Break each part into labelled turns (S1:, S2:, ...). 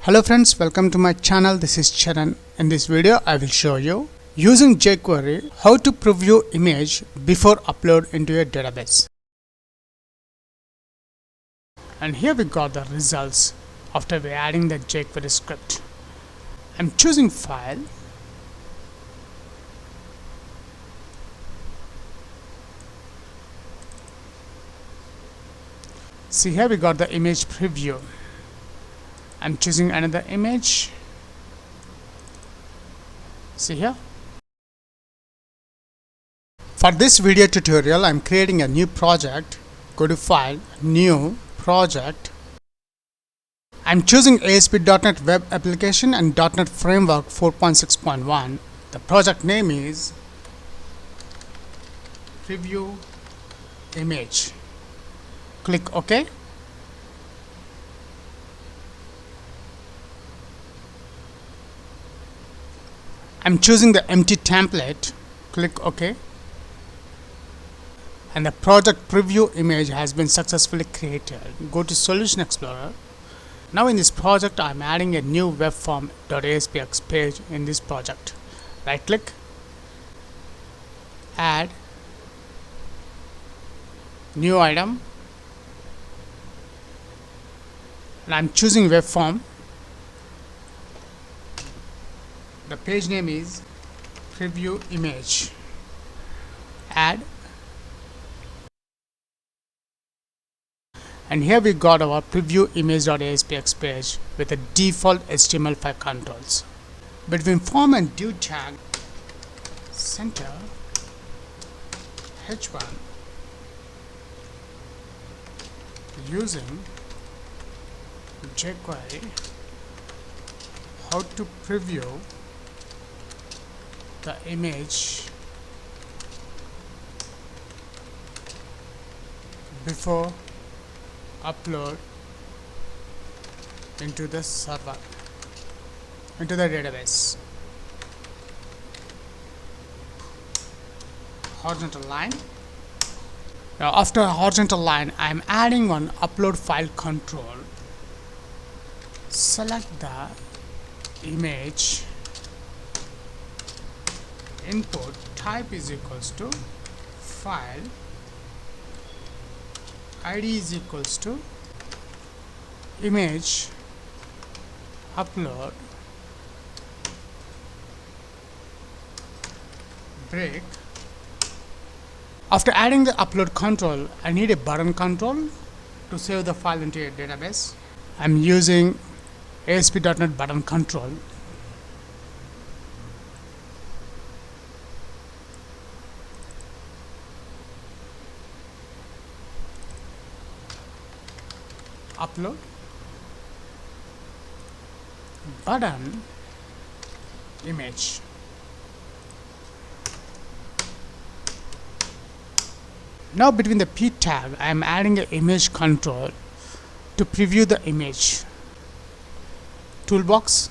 S1: Hello friends, welcome to my channel. This is Charan. In this video I will show you using jQuery how to preview image before upload into a database. And here we got the results after we adding the jQuery script. I'm choosing file. See, here we got the image preview. I'm choosing another image. See here. For this video tutorial, I'm creating a new project. Go to File, New, Project. I'm choosing ASP.NET Web Application and .NET Framework 4.6.1. The project name is Preview Image. Click OK. I'm choosing the empty template. Click OK. And the project preview image has been successfully created. Go to Solution Explorer. Now in this project I'm adding a new webform.aspx page in this project. Right click, add, new item, and I'm choosing webform. The page name is preview image. Add. And here we got our preview image.aspx page with a default HTML5 controls. Between form and div tag, center h1 using jQuery how to preview the image before upload into the server, into the database. Horizontal line. Now after horizontal line, I am adding one upload file control. Select the image, input type is equals to file, id is equals to image upload break. After adding the upload control, I need a button control to save the file into a database. I'm using ASP.NET button control. Upload button image. Now between the p tag, I am adding an image control to preview the image. Toolbox,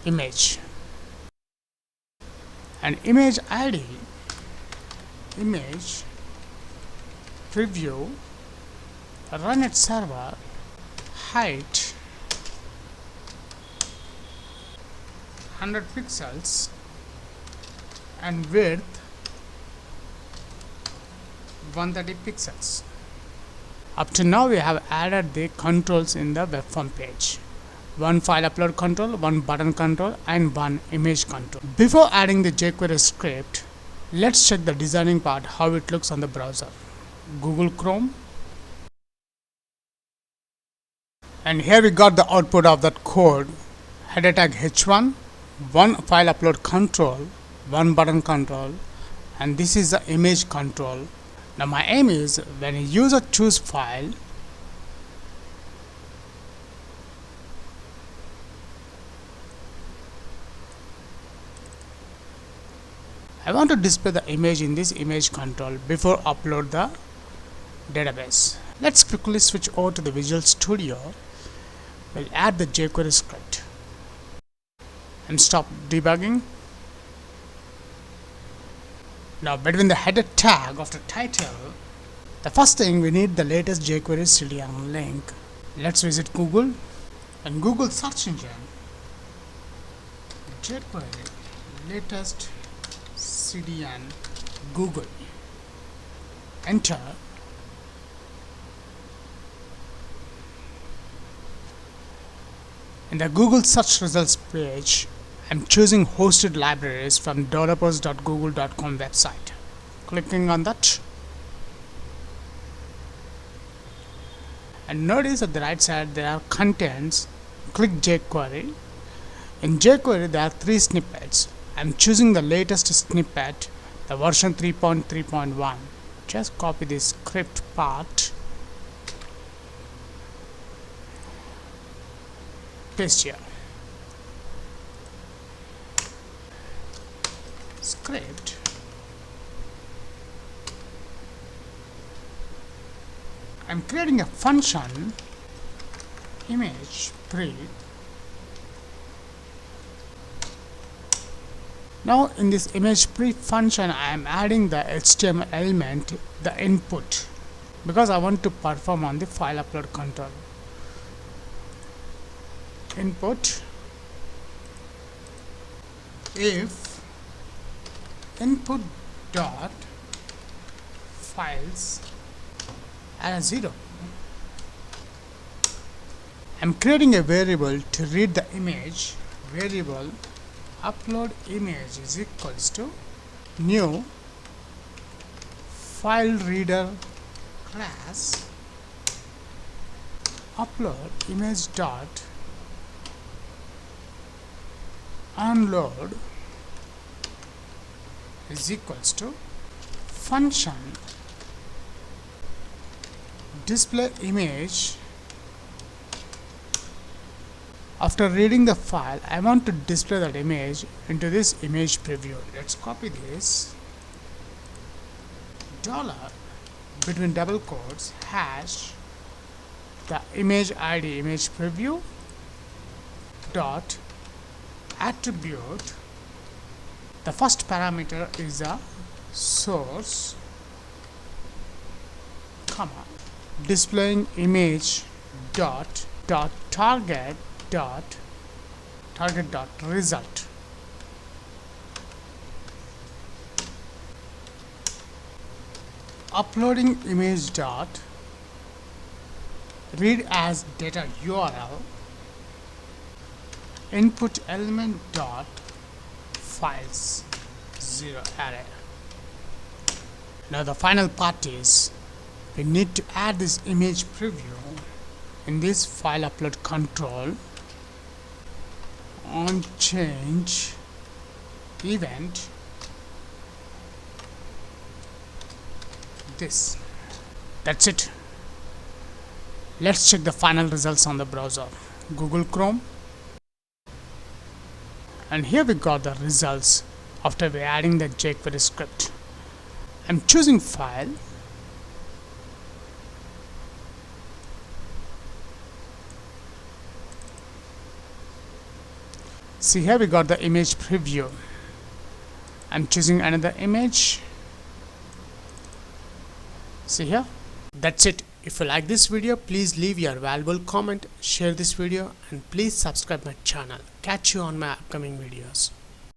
S1: image, and image ID, image preview, run at server, height 100 pixels and width 130 pixels. Up to now we have added the controls in the webform page. One file upload control, one button control, and one image control. Before adding the jQuery script, let's check the designing part, how it looks on the browser. Google Chrome. And here we got the output of that code. Header tag h1, one file upload control, one button control, and this is the image control. Now my aim is when a user choose file, I want to display the image in this image control before upload the database. Let's quickly switch over to the Visual Studio. We'll add the jQuery script and stop debugging. Now between the header tag after title, the first thing we need the latest jQuery CDN link. Let's visit Google and Google search engine. jQuery latest CDN Google. Enter. In the Google search results page, I'm choosing hosted libraries from developers.google.com website. Clicking on that. And notice at the right side there are contents. Click jQuery. In jQuery there are 3 snippets. I'm choosing the latest snippet, the version 3.3.1. Just copy this script part, paste here. Script I'm creating a function image pre. Now in this image pre function I am adding the HTML element, the input, because I want to perform on the file upload control. Input if input dot files and 0. I'm creating a variable to read the image. Variable upload image is equals to new file reader class upload image dot unload is equals to function display image. After reading the file, I want to display that image into this image preview. Let's copy this. Dollar between double quotes hash the image ID image preview dot attribute. The first parameter is a source, comma, displaying image dot target dot result. Uploading image dot read as data URL input element dot files 0 array. Now the final part is we need to add this image preview in this file upload control on change event. This. That's it. Let's check the final results on the browser. Google Chrome. And here we got the results after we adding the jQuery script. I'm choosing file. See here we got the image preview. I'm choosing another image. See here. That's it. If you like this video, please leave your valuable comment, share this video, and please subscribe my channel. Catch you on my upcoming videos.